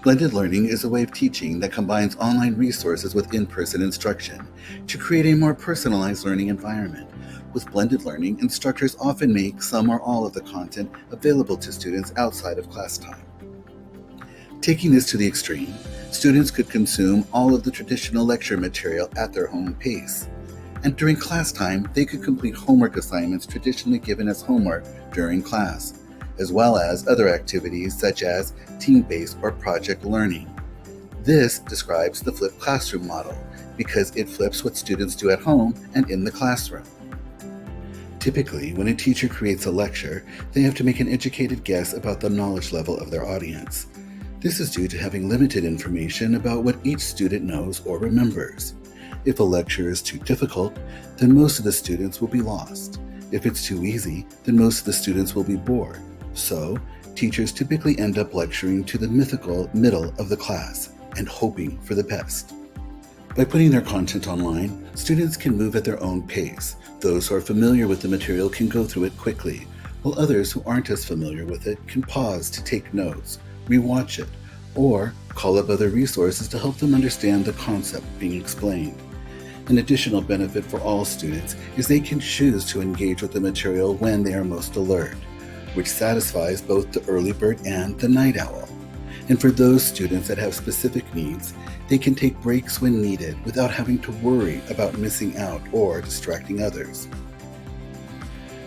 Blended learning is a way of teaching that combines online resources with in-person instruction to create a more personalized learning environment. With blended learning, instructors often make some or all of the content available to students outside of class time. Taking this to the extreme, students could consume all of the traditional lecture material at their own pace. And during class time, they could complete homework assignments traditionally given as homework during class, as well as other activities such as team-based or project learning. This describes the flipped classroom model because it flips what students do at home and in the classroom. Typically, when a teacher creates a lecture, they have to make an educated guess about the knowledge level of their audience. This is due to having limited information about what each student knows or remembers. If a lecture is too difficult, then most of the students will be lost. If it's too easy, then most of the students will be bored. So, teachers typically end up lecturing to the mythical middle of the class and hoping for the best. By putting their content online, students can move at their own pace. Those who are familiar with the material can go through it quickly, while others who aren't as familiar with it can pause to take notes, rewatch it, or call up other resources to help them understand the concept being explained. An additional benefit for all students is they can choose to engage with the material when they are most alert, which satisfies both the early bird and the night owl. And for those students that have specific needs, they can take breaks when needed without having to worry about missing out or distracting others.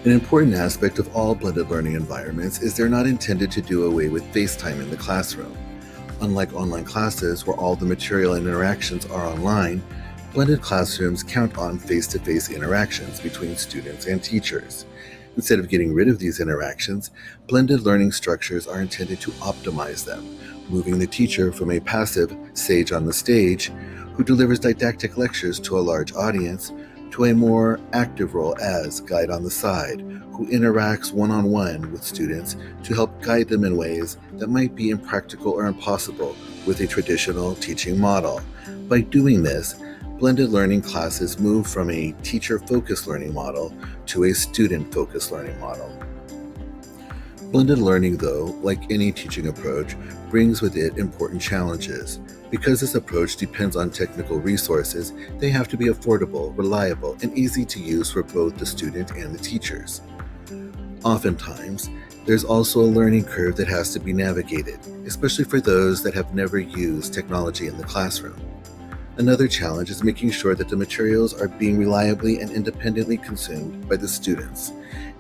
An important aspect of all blended learning environments is they're not intended to do away with face time in the classroom. Unlike online classes where all the material and interactions are online, blended classrooms count on face-to-face interactions between students and teachers. Instead of getting rid of these interactions, blended learning structures are intended to optimize them, moving the teacher from a passive sage on the stage who delivers didactic lectures to a large audience to a more active role as guide on the side, who interacts one-on-one with students to help guide them in ways that might be impractical or impossible with a traditional teaching model. By doing this, blended learning classes move from a teacher-focused learning model to a student-focused learning model. Blended learning, though, like any teaching approach, brings with it important challenges. Because this approach depends on technical resources, they have to be affordable, reliable, and easy to use for both the student and the teachers. Oftentimes, there's also a learning curve that has to be navigated, especially for those that have never used technology in the classroom. Another challenge is making sure that the materials are being reliably and independently consumed by the students,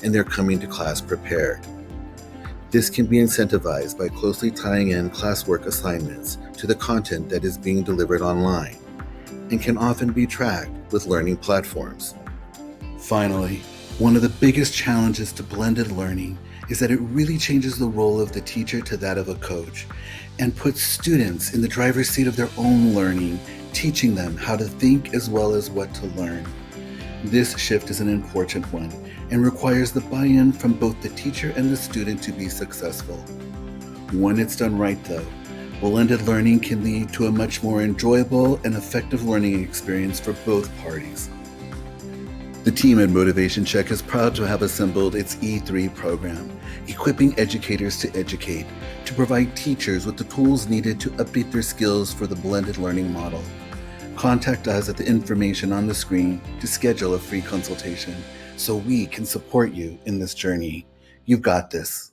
and they're coming to class prepared. This can be incentivized by closely tying in classwork assignments to the content that is being delivered online, and can often be tracked with learning platforms. Finally, one of the biggest challenges to blended learning is that it really changes the role of the teacher to that of a coach, and puts students in the driver's seat of their own learning, teaching them how to think as well as what to learn. This shift is an important one and requires the buy-in from both the teacher and the student to be successful. When it's done right, though, blended learning can lead to a much more enjoyable and effective learning experience for both parties. The team at MotivationCheck is proud to have assembled its E3 program, equipping educators to educate, to provide teachers with the tools needed to update their skills for the blended learning model. Contact us at the information on the screen to schedule a free consultation so we can support you in this journey. You've got this.